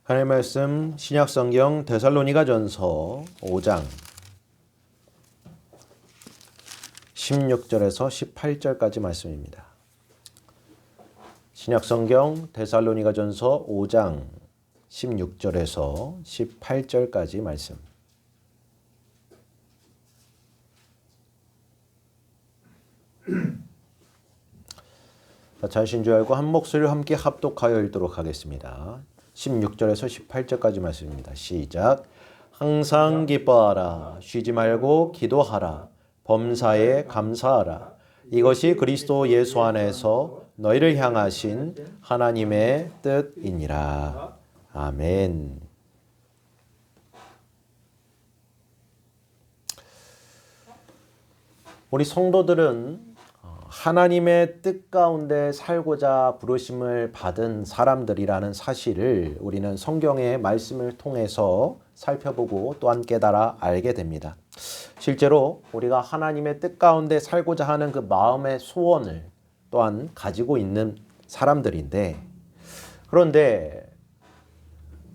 하나님의 말씀 신약성경 데살로니가전서 5장 16절에서 18절까지 말씀입니다. 신약성경 데살로니가전서 5장 16절에서 18절까지 말씀. 자신 줄 알고 한 목소리를 함께 합독하여 읽도록 하겠습니다. 16절에서 18절까지 말씀입니다. 시작. 항상 기뻐하라. 쉬지 말고 기도하라. 범사에 감사하라. 이것이 그리스도 예수 안에서 너희를 향하신 하나님의 뜻이니라. 아멘. 우리 성도들은 하나님의 뜻 가운데 살고자 부르심을 받은 사람들이라는 사실을 우리는 성경의 말씀을 통해서 살펴보고 또한 깨달아 알게 됩니다. 실제로 우리가 하나님의 뜻 가운데 살고자 하는 그 마음의 소원을 또한 가지고 있는 사람들인데, 그런데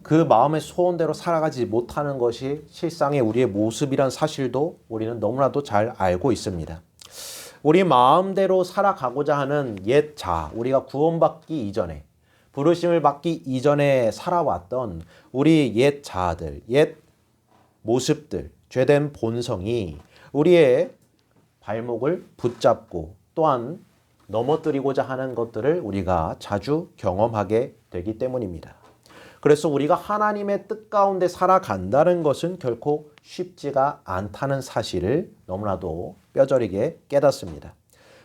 그 마음의 소원대로 살아가지 못하는 것이 실상의 우리의 모습이란 사실도 우리는 너무나도 잘 알고 있습니다. 우리 마음대로 살아가고자 하는 옛 자, 우리가 구원받기 이전에, 부르심을 받기 이전에 살아왔던 우리 옛 자아들, 옛 모습들, 죄된 본성이 우리의 발목을 붙잡고 또한 넘어뜨리고자 하는 것들을 우리가 자주 경험하게 되기 때문입니다. 그래서 우리가 하나님의 뜻 가운데 살아간다는 것은 결코 쉽지가 않다는 사실을 너무나도 뼈저리게 깨닫습니다.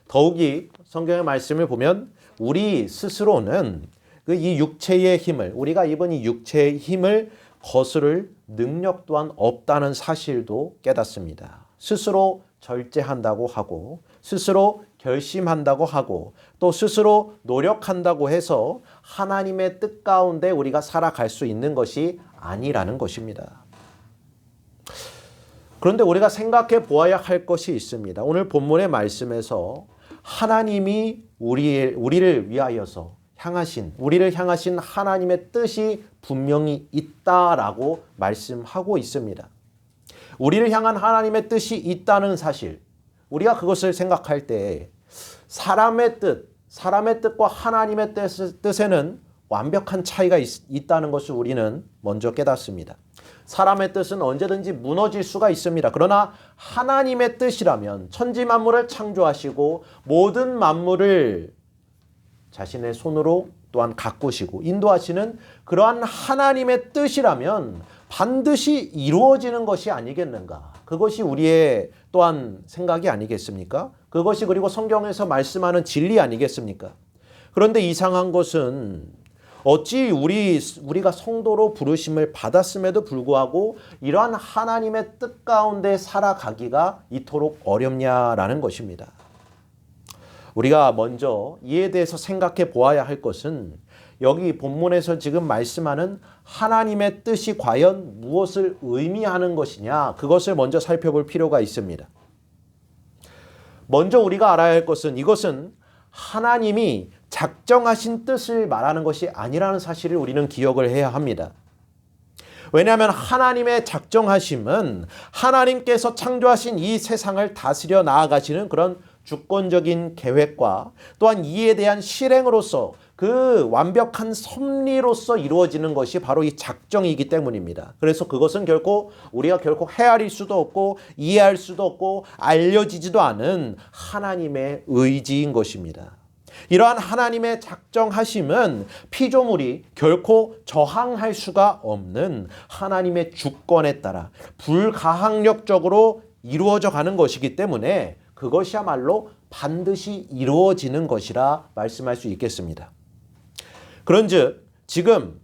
더욱이 성경의 말씀을 보면 우리 스스로는 이 육체의 힘을, 우리가 입은 이 육체의 힘을 거스를 능력 또한 없다는 사실도 깨닫습니다. 스스로 절제한다고 하고, 스스로 결심한다고 하고, 또 스스로 노력한다고 해서 하나님의 뜻 가운데 우리가 살아갈 수 있는 것이 아니라는 것입니다. 그런데 우리가 생각해 보아야 할 것이 있습니다. 오늘 본문의 말씀에서 하나님이 우리를 위하여서 우리를 향하신 하나님의 뜻이 분명히 있다라고 말씀하고 있습니다. 우리를 향한 하나님의 뜻이 있다는 사실, 우리가 그것을 생각할 때 사람의 뜻과 하나님의 뜻에는 완벽한 차이가 있다는 것을 우리는 먼저 깨닫습니다. 사람의 뜻은 언제든지 무너질 수가 있습니다. 그러나 하나님의 뜻이라면 천지 만물을 창조하시고 모든 만물을 자신의 손으로 또한 가꾸시고 인도하시는 그러한 하나님의 뜻이라면 반드시 이루어지는 것이 아니겠는가? 그것이 우리의 또한 생각이 아니겠습니까? 그것이 그리고 성경에서 말씀하는 진리 아니겠습니까? 그런데 이상한 것은 어찌 우리가 성도로 부르심을 받았음에도 불구하고 이러한 하나님의 뜻 가운데 살아가기가 이토록 어렵냐라는 것입니다. 우리가 먼저 이에 대해서 생각해 보아야 할 것은 여기 본문에서 지금 말씀하는 하나님의 뜻이 과연 무엇을 의미하는 것이냐, 그것을 먼저 살펴볼 필요가 있습니다. 먼저 우리가 알아야 할 것은 이것은 하나님이 작정하신 뜻을 말하는 것이 아니라는 사실을 우리는 기억을 해야 합니다. 왜냐하면 하나님의 작정하심은 하나님께서 창조하신 이 세상을 다스려 나아가시는 그런 주권적인 계획과 또한 이에 대한 실행으로서 그 완벽한 섭리로서 이루어지는 것이 바로 이 작정이기 때문입니다. 그래서 그것은 우리가 결코 헤아릴 수도 없고 이해할 수도 없고 알려지지도 않은 하나님의 의지인 것입니다. 이러한 하나님의 작정하심은 피조물이 결코 저항할 수가 없는 하나님의 주권에 따라 불가항력적으로 이루어져 가는 것이기 때문에 그것이야말로 반드시 이루어지는 것이라 말씀할 수 있겠습니다. 그런즉 지금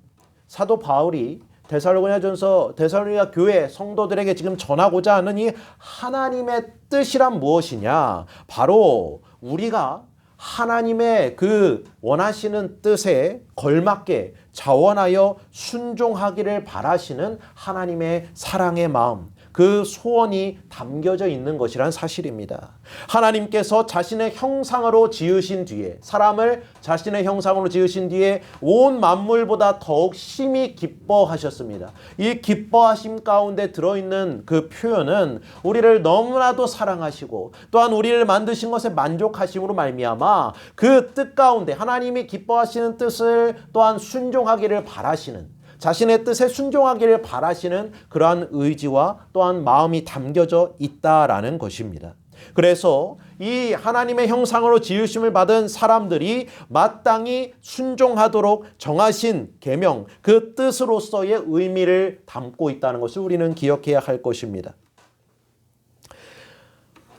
사도 바울이 데살로니가 교회 성도들에게 지금 전하고자 하는 이 하나님의 뜻이란 무엇이냐? 바로 우리가 하나님의 그 원하시는 뜻에 걸맞게 자원하여 순종하기를 바라시는 하나님의 사랑의 마음, 그 소원이 담겨져 있는 것이란 사실입니다. 하나님께서 자신의 형상으로 지으신 뒤에, 사람을 자신의 형상으로 지으신 뒤에 온 만물보다 더욱 심히 기뻐하셨습니다. 이 기뻐하심 가운데 들어있는 그 표현은 우리를 너무나도 사랑하시고 또한 우리를 만드신 것에 만족하심으로 말미암아 그 뜻 가운데 하나님이 기뻐하시는 뜻을 또한 순종하기를 바라시는, 자신의 뜻에 순종하기를 바라시는 그러한 의지와 또한 마음이 담겨져 있다라는 것입니다. 그래서 이 하나님의 형상으로 지으심을 받은 사람들이 마땅히 순종하도록 정하신 계명, 그 뜻으로서의 의미를 담고 있다는 것을 우리는 기억해야 할 것입니다.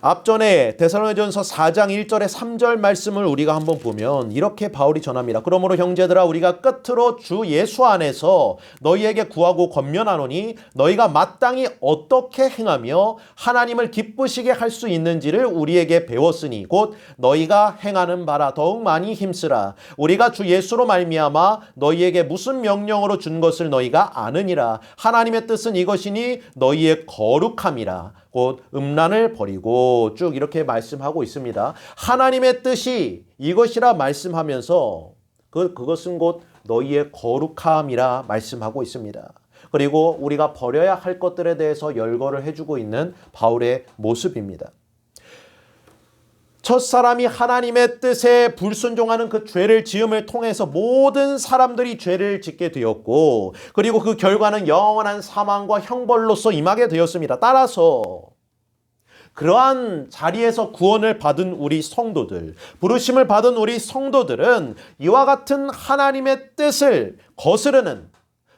앞전에 데살로니가전서 4장 1절에 3절 말씀을 우리가 한번 보면 이렇게 바울이 전합니다. 그러므로 형제들아 우리가 끝으로 주 예수 안에서 너희에게 구하고 권면하노니 너희가 마땅히 어떻게 행하며 하나님을 기쁘시게 할 수 있는지를 우리에게 배웠으니 곧 너희가 행하는 바라 더욱 많이 힘쓰라. 우리가 주 예수로 말미암아 너희에게 무슨 명령으로 준 것을 너희가 아느니라. 하나님의 뜻은 이것이니 너희의 거룩함이라. 곧 음란을 버리고 쭉 이렇게 말씀하고 있습니다. 하나님의 뜻이 이것이라 말씀하면서 그것은 곧 너희의 거룩함이라 말씀하고 있습니다. 그리고 우리가 버려야 할 것들에 대해서 열거를 해주고 있는 바울의 모습입니다. 첫사람이 하나님의 뜻에 불순종하는 그 죄를 지음을 통해서 모든 사람들이 죄를 짓게 되었고, 그리고 그 결과는 영원한 사망과 형벌로서 임하게 되었습니다. 따라서 그러한 자리에서 구원을 받은 우리 성도들, 부르심을 받은 우리 성도들은 이와 같은 하나님의 뜻을 거스르는,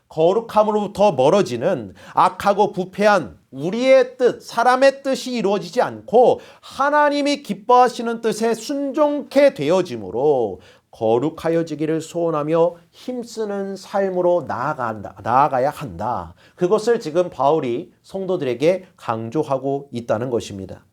거룩함으로부터 멀어지는 악하고 부패한 우리의 뜻, 사람의 뜻이 이루어지지 않고 하나님이 기뻐하시는 뜻에 순종케 되어짐으로 거룩하여지기를 소원하며 힘쓰는 삶으로 나아가야 한다. 그것을 지금 바울이 성도들에게 강조하고 있다는 것입니다.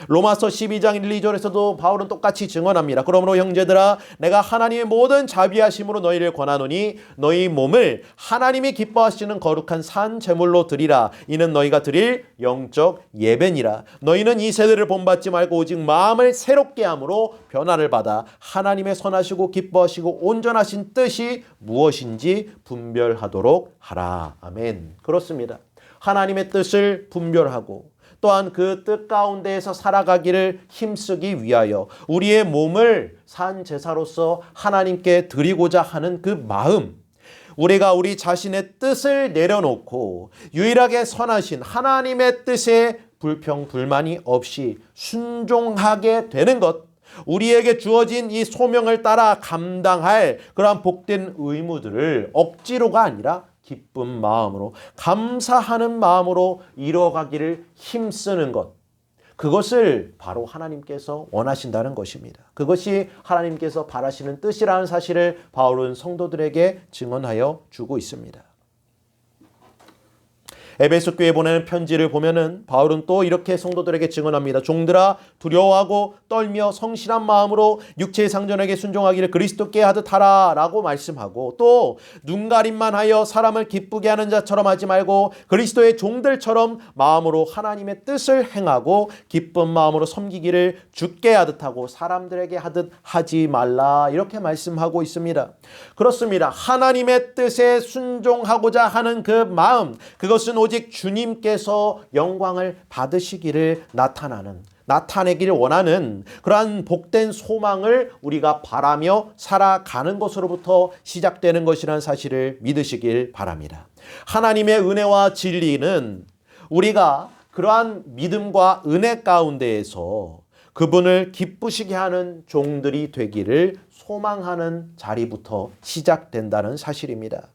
로마서 12장 1, 2절에서도 바울은 똑같이 증언합니다. 그러므로 형제들아 내가 하나님의 모든 자비하심으로 너희를 권하노니 너희 몸을 하나님이 기뻐하시는 거룩한 산 제물로 드리라. 이는 너희가 드릴 영적 예배니라. 너희는 이 세대를 본받지 말고 오직 마음을 새롭게 함으로 변화를 받아 하나님의 선하시고 기뻐하시고 온전하신 뜻이 무엇인지 분별하도록 하라. 아멘. 그렇습니다. 하나님의 뜻을 분별하고 또한 그 뜻 가운데에서 살아가기를 힘쓰기 위하여 우리의 몸을 산 제사로서 하나님께 드리고자 하는 그 마음, 우리가 우리 자신의 뜻을 내려놓고 유일하게 선하신 하나님의 뜻에 불평, 불만이 없이 순종하게 되는 것, 우리에게 주어진 이 소명을 따라 감당할 그러한 복된 의무들을 억지로가 아니라 기쁜 마음으로, 감사하는 마음으로 이뤄가기를 힘쓰는 것, 그것을 바로 하나님께서 원하신다는 것입니다. 그것이 하나님께서 바라시는 뜻이라는 사실을 바울은 성도들에게 증언하여 주고 있습니다. 에베소 교회에 보내는 편지를 보면은 바울은 또 이렇게 성도들에게 증언합니다. 종들아 두려워하고 떨며 성실한 마음으로 육체의 상전에게 순종하기를 그리스도께 하듯 하라 라고 말씀하고, 또 눈가림만 하여 사람을 기쁘게 하는 자처럼 하지 말고 그리스도의 종들처럼 마음으로 하나님의 뜻을 행하고 기쁜 마음으로 섬기기를 주께 하듯 하고 사람들에게 하듯 하지 말라, 이렇게 말씀하고 있습니다. 그렇습니다. 하나님의 뜻에 순종하고자 하는 그 마음, 그것은 오직 주님께서 영광을 받으시기를 나타내기를 원하는 그러한 복된 소망을 우리가 바라며 살아가는 것으로부터 시작되는 것이라는 사실을 믿으시길 바랍니다. 하나님의 은혜와 진리는 우리가 그러한 믿음과 은혜 가운데에서 그분을 기쁘시게 하는 종들이 되기를 소망하는 자리부터 시작된다는 사실입니다.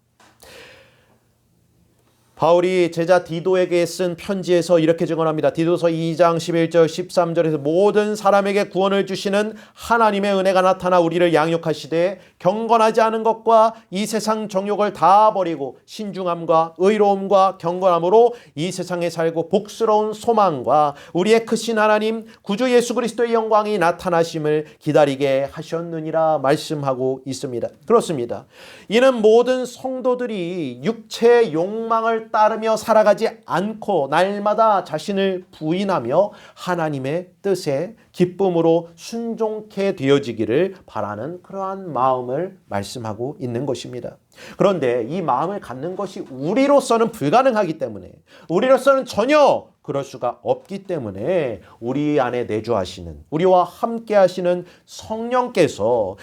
바울이 제자 디도에게 쓴 편지에서 이렇게 증언합니다. 디도서 2장 11절 13절에서 모든 사람에게 구원을 주시는 하나님의 은혜가 나타나 우리를 양육하시되 경건하지 않은 것과 이 세상 정욕을 다 버리고 신중함과 의로움과 경건함으로 이 세상에 살고 복스러운 소망과 우리의 크신 하나님 구주 예수 그리스도의 영광이 나타나심을 기다리게 하셨느니라 말씀하고 있습니다. 그렇습니다. 이는 모든 성도들이 육체의 욕망을 성경을 따르며 살아가지 않고 날마다 자신을 부인하며 하나님의 뜻에 기쁨으로 순종케 되어지기를 바라는 그러한 마음을 말씀하고 있는 것입니다. 그런데 이 마음을 갖는 것이 우리로서는 불가능하기 때문에, 우리로서는 전혀 그럴 수가 없기 때문에 우리 안에 내주하시는, 우리와 함께 하시는 성령님께서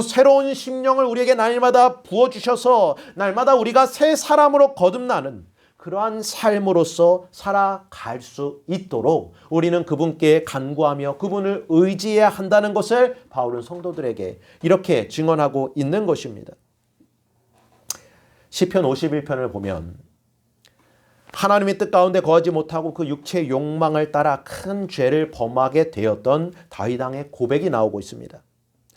새로운 심령을 우리에게 날마다 부어주셔서 날마다 우리가 새 사람으로 거듭나는 그러한 삶으로서 살아갈 수 있도록 우리는 그분께 간구하며 그분을 의지해야 한다는 것을 바울은 성도들에게 이렇게 증언하고 있는 것입니다. 시편 51편을 보면 하나님의 뜻 가운데 거하지 못하고 그 육체의 욕망을 따라 큰 죄를 범하게 되었던 다윗 왕의 고백이 나오고 있습니다.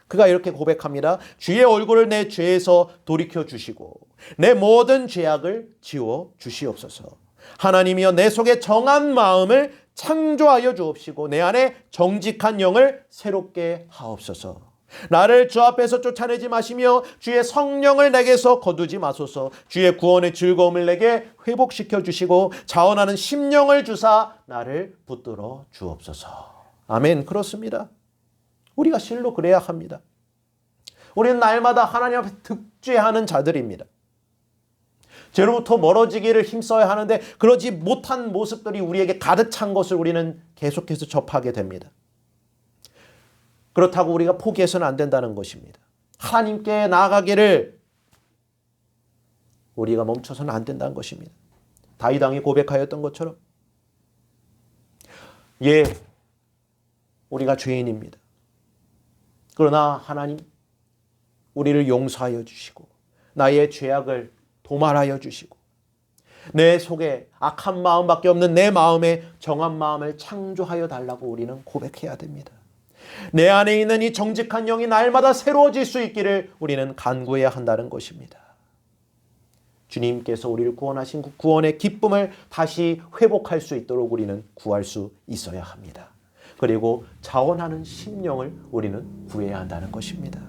그가 이렇게 고백합니다. 주의 얼굴을 내 죄에서 돌이켜 주시고 내 모든 죄악을 지워 주시옵소서. 하나님이여 내 속에 정한 마음을 창조하여 주옵시고 내 안에 정직한 영을 새롭게 하옵소서. 나를 주 앞에서 쫓아내지 마시며 주의 성령을 내게서 거두지 마소서. 주의 구원의 즐거움을 내게 회복시켜 주시고 자원하는 심령을 주사 나를 붙들어 주옵소서. 아멘. 그렇습니다. 우리가 실로 그래야 합니다. 우리는 날마다 하나님 앞에 득죄하는 자들입니다. 죄로부터 멀어지기를 힘써야 하는데 그러지 못한 모습들이 우리에게 가득 찬 것을 우리는 계속해서 접하게 됩니다. 그렇다고 우리가 포기해서는 안 된다는 것입니다. 하나님께 나아가기를 우리가 멈춰서는 안 된다는 것입니다. 다윗 왕이 고백하였던 것처럼 우리가 죄인입니다. 그러나 하나님 우리를 용서하여 주시고 나의 죄악을 도말하여 주시고 내 속에 악한 마음밖에 없는 내 마음에 정한 마음을 창조하여 달라고 우리는 고백해야 됩니다. 내 안에 있는 이 정직한 영이 날마다 새로워질 수 있기를 우리는 간구해야 한다는 것입니다. 주님께서 우리를 구원하신 그 구원의 기쁨을 다시 회복할 수 있도록 우리는 구할 수 있어야 합니다. 그리고 자원하는 심령을 우리는 구해야 한다는 것입니다.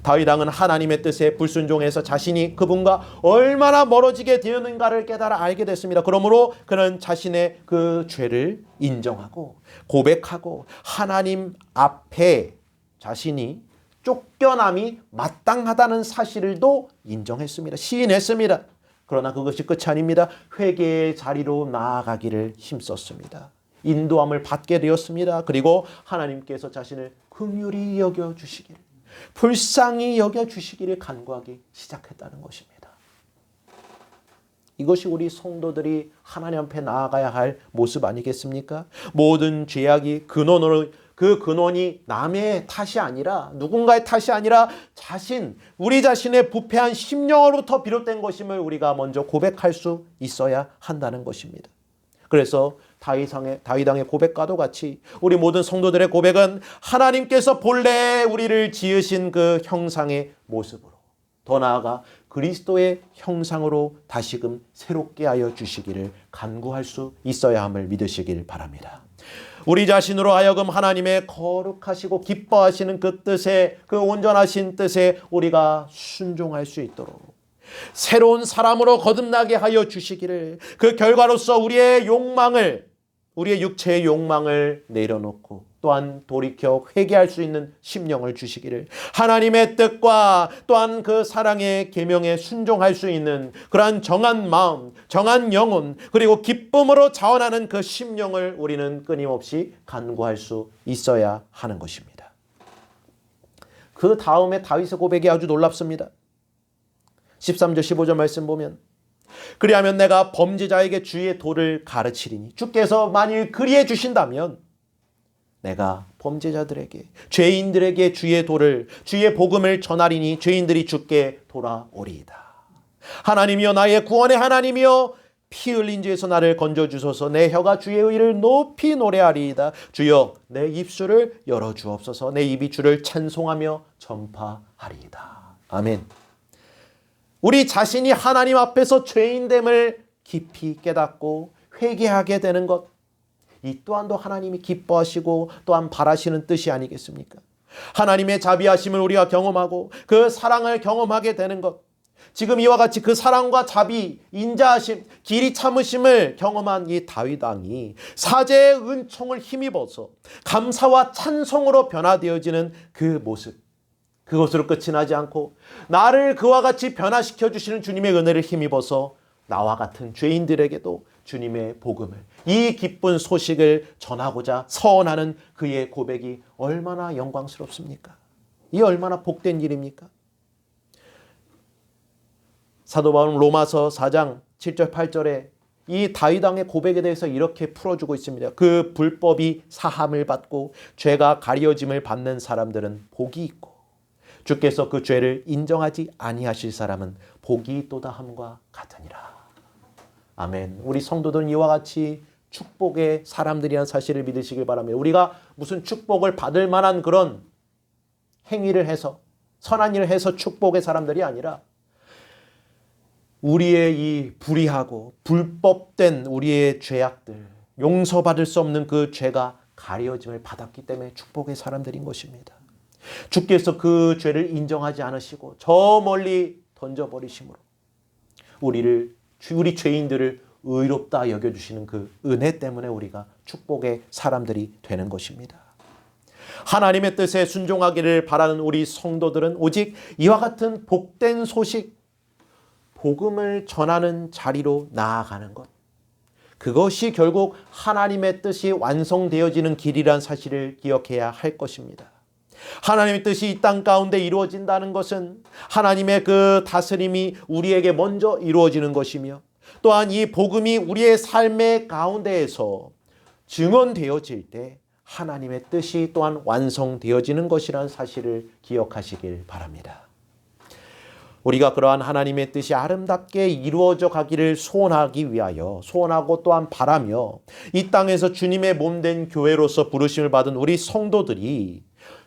다윗 왕은 하나님의 뜻에 불순종해서 자신이 그분과 얼마나 멀어지게 되었는가를 깨달아 알게 됐습니다. 그러므로 그는 자신의 그 죄를 인정하고 고백하고 하나님 앞에 자신이 쫓겨남이 마땅하다는 사실도 인정했습니다. 시인했습니다. 그러나 그것이 끝이 아닙니다. 회개의 자리로 나아가기를 힘썼습니다. 인도함을 받게 되었습니다. 그리고 하나님께서 자신을 긍휼히 여겨주시기를, 불쌍히 여겨주시기를 간구하기 시작했다는 것입니다. 이것이 우리 성도들이 하나님 앞에 나아가야 할 모습 아니겠습니까? 모든 죄악이 그 근원이 남의 탓이 아니라, 누군가의 탓이 아니라 우리 자신의 부패한 심령으로부터 비롯된 것임을 우리가 먼저 고백할 수 있어야 한다는 것입니다. 그래서 다윗 왕의 고백과도 같이 우리 모든 성도들의 고백은 하나님께서 본래 우리를 지으신 그 형상의 모습으로, 더 나아가 그리스도의 형상으로 다시금 새롭게 하여 주시기를 간구할 수 있어야 함을 믿으시길 바랍니다. 우리 자신으로 하여금 하나님의 거룩하시고 기뻐하시는 그 뜻에, 그 온전하신 뜻에 우리가 순종할 수 있도록 새로운 사람으로 거듭나게 하여 주시기를, 그 결과로서 우리의 육체의 욕망을 내려놓고 또한 돌이켜 회개할 수 있는 심령을 주시기를, 하나님의 뜻과 또한 그 사랑의 계명에 순종할 수 있는 그러한 정한 마음, 정한 영혼, 그리고 기쁨으로 자원하는 그 심령을 우리는 끊임없이 간구할 수 있어야 하는 것입니다. 그 다음에 다윗의 고백이 아주 놀랍습니다. 13절 15절 말씀 보면, 그리하면 내가 범죄자에게 주의 도를 가르치리니, 주께서 만일 그리해 주신다면 내가 범죄자들에게, 죄인들에게 주의 도를, 주의 복음을 전하리니 죄인들이 주께 돌아오리이다. 하나님이여, 나의 구원의 하나님이여, 피 흘린 죄에서 나를 건져주소서. 내 혀가 주의 의를 높이 노래하리이다. 주여, 내 입술을 열어주옵소서. 내 입이 주를 찬송하며 전파하리이다. 아멘. 우리 자신이 하나님 앞에서 죄인됨을 깊이 깨닫고 회개하게 되는 것, 이 또한도 하나님이 기뻐하시고 또한 바라시는 뜻이 아니겠습니까? 하나님의 자비하심을 우리가 경험하고 그 사랑을 경험하게 되는 것, 지금 이와 같이 그 사랑과 자비, 인자하심, 길이 참으심을 경험한 이 다윗 왕이 사제의 은총을 힘입어서 감사와 찬송으로 변화되어지는 그 모습, 그것으로 끝이 나지 않고 나를 그와 같이 변화시켜 주시는 주님의 은혜를 힘입어서 나와 같은 죄인들에게도 주님의 복음을, 이 기쁜 소식을 전하고자 서원하는 그의 고백이 얼마나 영광스럽습니까? 이 얼마나 복된 일입니까? 사도 바울은 로마서 4장 7절 8절에 이 다윗 왕의 고백에 대해서 이렇게 풀어주고 있습니다. 그 불법이 사함을 받고 죄가 가려짐을 받는 사람들은 복이 있고 주께서 그 죄를 인정하지 아니하실 사람은 복이 있도다 함과 같으니라. 아멘. 우리 성도들은 이와 같이 축복의 사람들이라는 사실을 믿으시길 바랍니다. 우리가 무슨 축복을 받을 만한 그런 행위를 해서, 선한 일을 해서 축복의 사람들이 아니라 우리의 이 불의하고 불법된 우리의 죄악들, 용서받을 수 없는 그 죄가 가려짐을 받았기 때문에 축복의 사람들인 것입니다. 주께서 그 죄를 인정하지 않으시고 저 멀리 던져버리심으로 우리 죄인들을 의롭다 여겨주시는 그 은혜 때문에 우리가 축복의 사람들이 되는 것입니다. 하나님의 뜻에 순종하기를 바라는 우리 성도들은 오직 이와 같은 복된 소식, 복음을 전하는 자리로 나아가는 것, 그것이 결국 하나님의 뜻이 완성되어지는 길이란 사실을 기억해야 할 것입니다. 하나님의 뜻이 이 땅 가운데 이루어진다는 것은 하나님의 그 다스림이 우리에게 먼저 이루어지는 것이며 또한 이 복음이 우리의 삶의 가운데에서 증언되어질 때 하나님의 뜻이 또한 완성되어지는 것이라는 사실을 기억하시길 바랍니다. 우리가 그러한 하나님의 뜻이 아름답게 이루어져 가기를 소원하기 위하여 소원하고 또한 바라며 이 땅에서 주님의 몸된 교회로서 부르심을 받은 우리 성도들이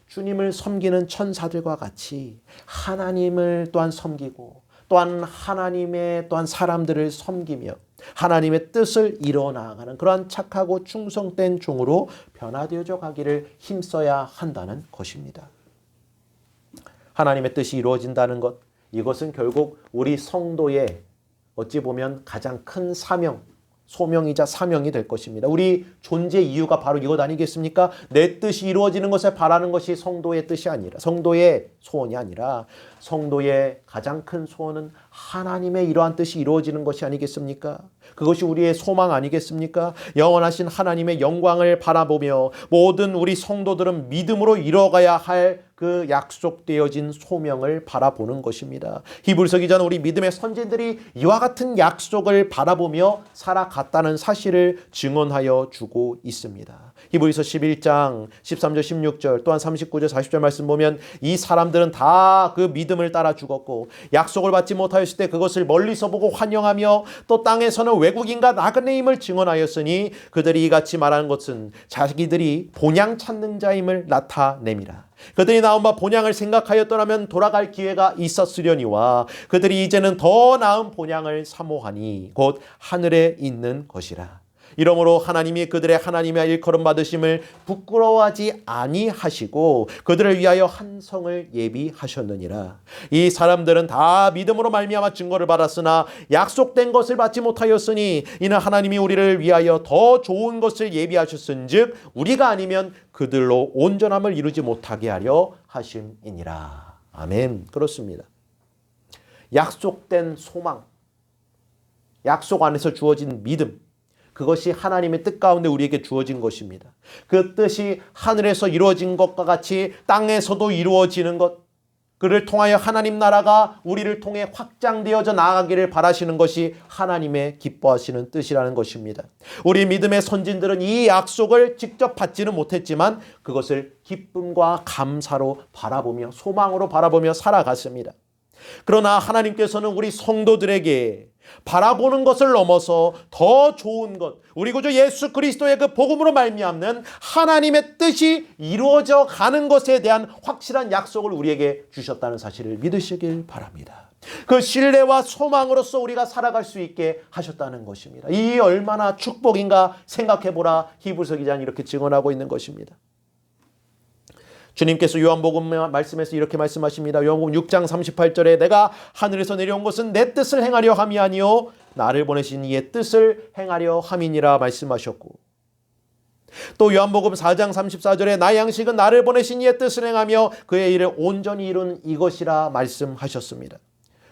주님을 섬기는 천사들과 같이 하나님을 또한 섬기고 또한 하나님의 또한 사람들을 섬기며 하나님의 뜻을 이뤄나가는 그러한 착하고 충성된 종으로 변화되어져 가기를 힘써야 한다는 것입니다. 하나님의 뜻이 이루어진다는 것, 이것은 결국 우리 성도의 어찌 보면 가장 큰 사명, 소명이자 사명이 될 것입니다. 우리 존재 이유가 바로 이것 아니겠습니까? 내 뜻이 이루어지는 것을 바라는 것이 성도의 뜻이 아니라, 성도의 소원이 아니라 성도의 가장 큰 소원은 하나님의 이러한 뜻이 이루어지는 것이 아니겠습니까? 그것이 우리의 소망 아니겠습니까? 영원하신 하나님의 영광을 바라보며 모든 우리 성도들은 믿음으로 이뤄가야 할 그 약속되어진 소명을 바라보는 것입니다. 히브리서 기자는 우리 믿음의 선진들이 이와 같은 약속을 바라보며 살아갔다는 사실을 증언하여 주고 있습니다. 히브리서 11장 13절 16절 또한 39절 40절 말씀 보면 이 사람들은 다 그 믿음을 따라 죽었고 약속을 받지 못하였을 때 그것을 멀리서 보고 환영하며 또 땅에서는 외국인과 나그네임을 증언하였으니 그들이 이같이 말하는 것은 자기들이 본향 찾는 자임을 나타냅니다. 그들이 나온 바 본향을 생각하였더라면 돌아갈 기회가 있었으려니와 그들이 이제는 더 나은 본향을 사모하니 곧 하늘에 있는 것이라. 이러므로 하나님이 그들의 하나님의 일컬음 받으심을 부끄러워하지 아니하시고 그들을 위하여 한 성을 예비하셨느니라. 이 사람들은 다 믿음으로 말미암아 증거를 받았으나 약속된 것을 받지 못하였으니 이는 하나님이 우리를 위하여 더 좋은 것을 예비하셨은즉 우리가 아니면 그들로 온전함을 이루지 못하게 하려 하심이니라. 아멘. 그렇습니다. 약속된 소망, 약속 안에서 주어진 믿음, 그것이 하나님의 뜻 가운데 우리에게 주어진 것입니다. 그 뜻이 하늘에서 이루어진 것과 같이 땅에서도 이루어지는 것, 그를 통하여 하나님 나라가 우리를 통해 확장되어져 나아가기를 바라시는 것이 하나님의 기뻐하시는 뜻이라는 것입니다. 우리 믿음의 선진들은 이 약속을 직접 받지는 못했지만 그것을 기쁨과 감사로 바라보며 소망으로 바라보며 살아갔습니다. 그러나 하나님께서는 우리 성도들에게 바라보는 것을 넘어서 더 좋은 것, 우리 구주 예수 그리스도의 그 복음으로 말미암는 하나님의 뜻이 이루어져 가는 것에 대한 확실한 약속을 우리에게 주셨다는 사실을 믿으시길 바랍니다. 그 신뢰와 소망으로서 우리가 살아갈 수 있게 하셨다는 것입니다. 이 얼마나 축복인가 생각해보라. 히브리서 기자는 이렇게 증언하고 있는 것입니다. 주님께서 요한복음 말씀에서 이렇게 말씀하십니다. 요한복음 6장 38절에 내가 하늘에서 내려온 것은 내 뜻을 행하려 함이 아니요 나를 보내신 이의 뜻을 행하려 함이니라 말씀하셨고, 또 요한복음 4장 34절에 나의 양식은 나를 보내신 이의 뜻을 행하며 그의 일을 온전히 이룬 이것이라 말씀하셨습니다.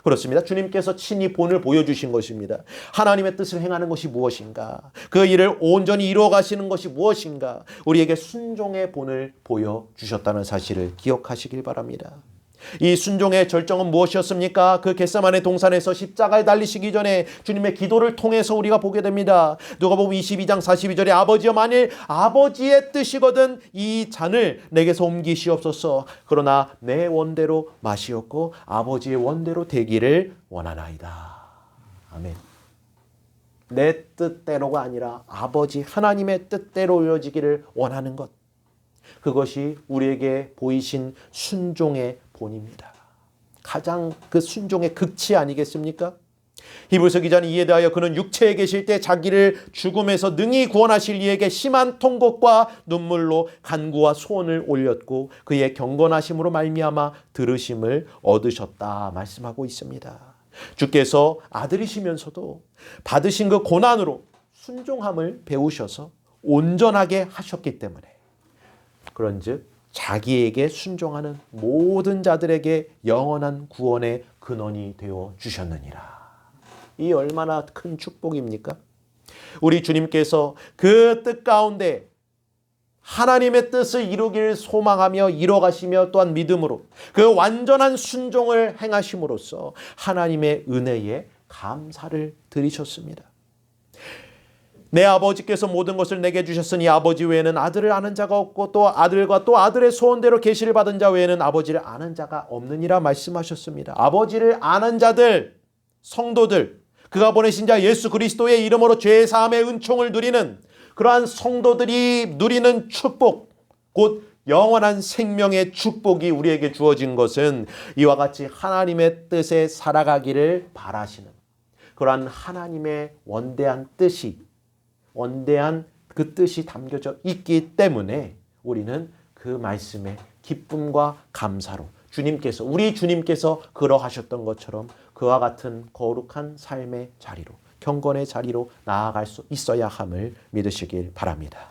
그렇습니다. 주님께서 친히 본을 보여주신 것입니다. 하나님의 뜻을 행하는 것이 무엇인가? 그 일을 온전히 이루어 가시는 것이 무엇인가? 우리에게 순종의 본을 보여주셨다는 사실을 기억하시길 바랍니다. 이 순종의 절정은 무엇이었습니까? 그 겟세마네 동산에서 십자가에 달리시기 전에 주님의 기도를 통해서 우리가 보게 됩니다. 누가복음 22장 42절에 아버지여 만일 아버지의 뜻이거든 이 잔을 내게서 옮기시옵소서. 그러나 내 원대로 마시옵고 아버지의 원대로 되기를 원하나이다. 아멘. 내 뜻대로가 아니라 아버지 하나님의 뜻대로 이루어지기를 원하는 것, 그것이 우리에게 보이신 순종의 본입니다. 가장 그 순종의 극치 아니겠습니까? 히브리서 기자는 이에 대하여 그는 육체에 계실 때 자기를 죽음에서 능히 구원하실 이에게 심한 통곡과 눈물로 간구와 소원을 올렸고 그의 경건하심으로 말미암아 들으심을 얻으셨다 말씀하고 있습니다. 주께서 아들이시면서도 받으신 그 고난으로 순종함을 배우셔서 온전하게 하셨기 때문에 그런즉 자기에게 순종하는 모든 자들에게 영원한 구원의 근원이 되어 주셨느니라. 이 얼마나 큰 축복입니까? 우리 주님께서 그 뜻 가운데 하나님의 뜻을 이루기를 소망하며 이뤄가시며 또한 믿음으로 그 완전한 순종을 행하심으로써 하나님의 은혜에 감사를 드리셨습니다. 내 아버지께서 모든 것을 내게 주셨으니 아버지 외에는 아들을 아는 자가 없고 또 아들과 또 아들의 소원대로 계시를 받은 자 외에는 아버지를 아는 자가 없느니라 말씀하셨습니다. 아버지를 아는 자들, 성도들, 그가 보내신 자 예수 그리스도의 이름으로 죄사함의 은총을 누리는 그러한 성도들이 누리는 축복, 곧 영원한 생명의 축복이 우리에게 주어진 것은 이와 같이 하나님의 뜻에 살아가기를 바라시는 그러한 하나님의 원대한 그 뜻이 담겨져 있기 때문에 우리는 그 말씀에 기쁨과 감사로 우리 주님께서 그러하셨던 것처럼 그와 같은 거룩한 삶의 자리로, 경건의 자리로 나아갈 수 있어야 함을 믿으시길 바랍니다.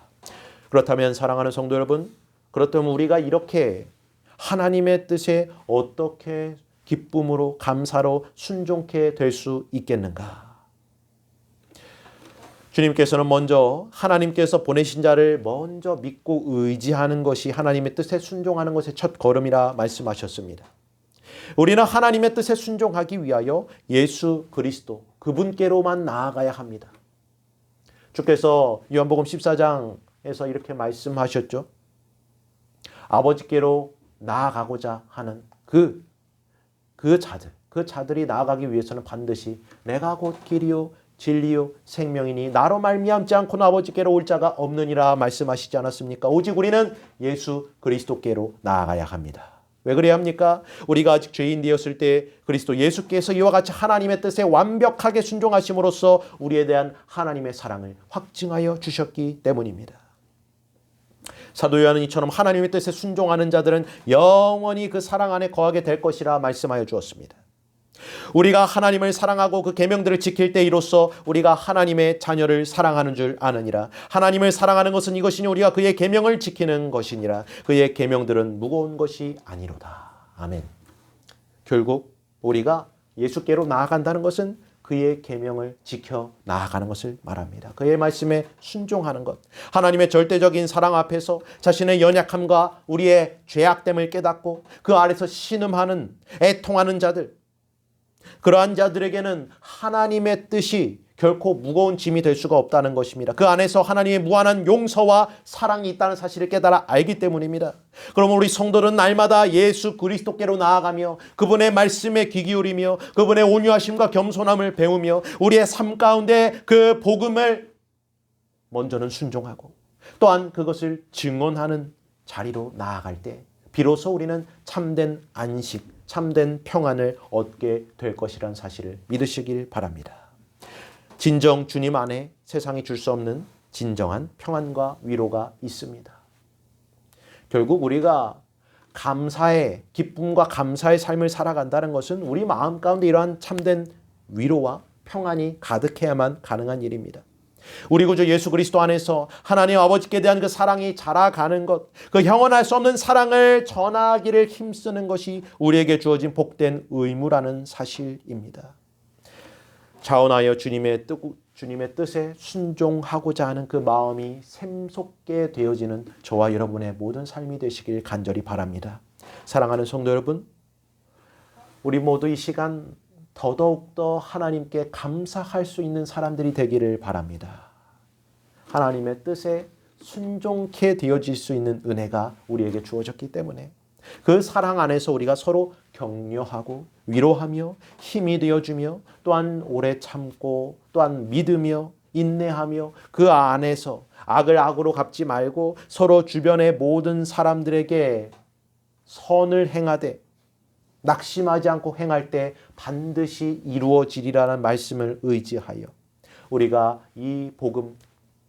그렇다면 사랑하는 성도 여러분, 그렇다면 우리가 이렇게 하나님의 뜻에 어떻게 기쁨으로 감사로 순종케 될 수 있겠는가? 주님께서는 먼저 하나님께서 보내신 자를 먼저 믿고 의지하는 것이 하나님의 뜻에 순종하는 것의 첫 걸음이라 말씀하셨습니다. 우리는 하나님의 뜻에 순종하기 위하여 예수 그리스도 그분께로만 나아가야 합니다. 주께서 요한복음 14장에서 이렇게 말씀하셨죠. 아버지께로 나아가고자 하는 그 자들이 나아가기 위해서는 반드시 내가 곧 길이요 진리요 생명이니 나로 말미암지 않고는 아버지께로 올 자가 없느니라 말씀하시지 않았습니까? 오직 우리는 예수 그리스도께로 나아가야 합니다. 왜 그래야 합니까? 우리가 아직 죄인 되었을 때 그리스도 예수께서 이와 같이 하나님의 뜻에 완벽하게 순종하심으로써 우리에 대한 하나님의 사랑을 확증하여 주셨기 때문입니다. 사도 요한은 이처럼 하나님의 뜻에 순종하는 자들은 영원히 그 사랑 안에 거하게 될 것이라 말씀하여 주었습니다. 우리가 하나님을 사랑하고 그 계명들을 지킬 때 이로써 우리가 하나님의 자녀를 사랑하는 줄 아느니라. 하나님을 사랑하는 것은 이것이니 우리가 그의 계명을 지키는 것이니라. 그의 계명들은 무거운 것이 아니로다. 아멘. 결국 우리가 예수께로 나아간다는 것은 그의 계명을 지켜 나아가는 것을 말합니다. 그의 말씀에 순종하는 것, 하나님의 절대적인 사랑 앞에서 자신의 연약함과 우리의 죄악됨을 깨닫고 그 아래서 신음하는 애통하는 자들, 그러한 자들에게는 하나님의 뜻이 결코 무거운 짐이 될 수가 없다는 것입니다. 그 안에서 하나님의 무한한 용서와 사랑이 있다는 사실을 깨달아 알기 때문입니다. 그러면 우리 성도는 날마다 예수 그리스도께로 나아가며 그분의 말씀에 귀 기울이며 그분의 온유하심과 겸손함을 배우며 우리의 삶 가운데 그 복음을 먼저는 순종하고 또한 그것을 증언하는 자리로 나아갈 때 비로소 우리는 참된 안식, 참된 평안을 얻게 될 것이라는 사실을 믿으시길 바랍니다. 진정 주님 안에 세상이 줄 수 없는 진정한 평안과 위로가 있습니다. 결국 우리가 감사의 기쁨과 감사의 삶을 살아간다는 것은 우리 마음 가운데 이러한 참된 위로와 평안이 가득해야만 가능한 일입니다. 우리 구주 예수 그리스도 안에서 하나님 아버지께 대한 그 사랑이 자라가는 것, 그 형언할 수 없는 사랑을 전하기를 힘쓰는 것이 우리에게 주어진 복된 의무라는 사실입니다. 자원하여 주님의 뜻에 순종하고자 하는 그 마음이 샘솟게 되어지는 저와 여러분의 모든 삶이 되시길 간절히 바랍니다. 사랑하는 성도 여러분, 우리 모두 이 시간 더더욱더 하나님께 감사할 수 있는 사람들이 되기를 바랍니다. 하나님의 뜻에 순종케 되어질 수 있는 은혜가 우리에게 주어졌기 때문에 그 사랑 안에서 우리가 서로 격려하고 위로하며 힘이 되어주며 또한 오래 참고 또한 믿으며 인내하며 그 안에서 악을 악으로 갚지 말고 서로 주변의 모든 사람들에게 선을 행하되 낙심하지 않고 행할 때 반드시 이루어지리라는 말씀을 의지하여 우리가 이 복음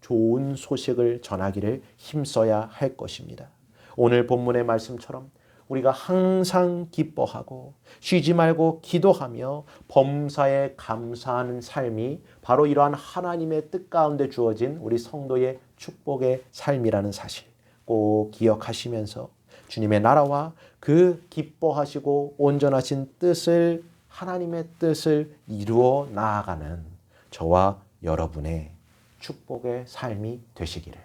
좋은 소식을 전하기를 힘써야 할 것입니다. 오늘 본문의 말씀처럼 우리가 항상 기뻐하고 쉬지 말고 기도하며 범사에 감사하는 삶이 바로 이러한 하나님의 뜻 가운데 주어진 우리 성도의 축복의 삶이라는 사실 꼭 기억하시면서 주님의 나라와 그 기뻐하시고 온전하신 뜻을 하나님의 뜻을 이루어 나아가는 저와 여러분의 축복의 삶이 되시기를,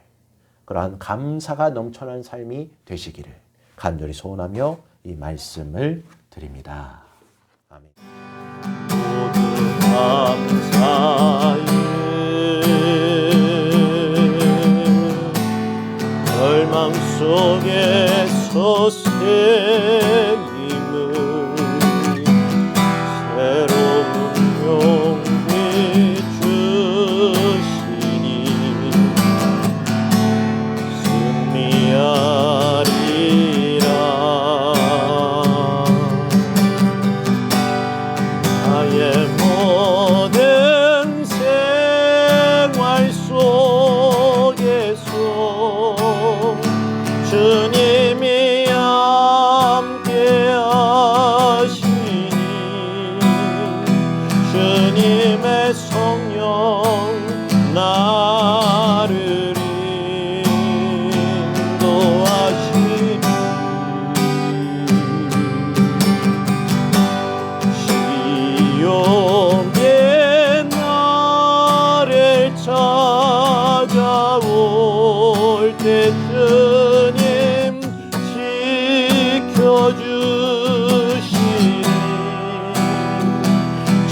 그러한 감사가 넘쳐나는 삶이 되시기를 간절히 소원하며 이 말씀을 드립니다. 아멘. 모두 감사해 절망 속에서 생임을 새로운 용기 주시니 승리하리라. 나의 모든 생활 속에서 주님이 함께 하시니 주님의 성령 나를 인도하시니 시온의 나를 찾아올 때 주님 지켜주시니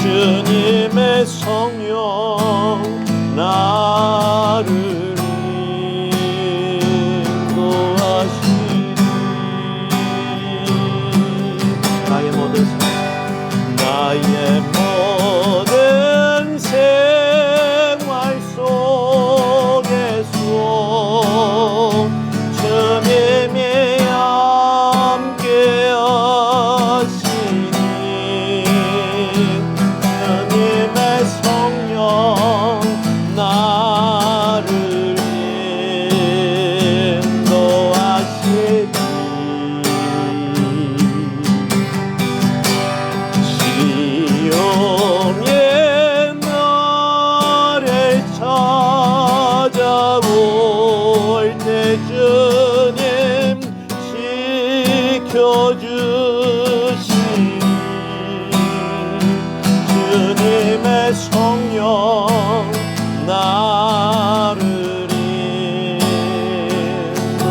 주님의 성령 나를 인도하시니 나의 모든 생활 속에서 주님이 함께 하시니 주님의 성령 나를 인도하시니 시온의 나를 찾아올 때 주님 지켜주시니 주님의 성령 나를 인도하시니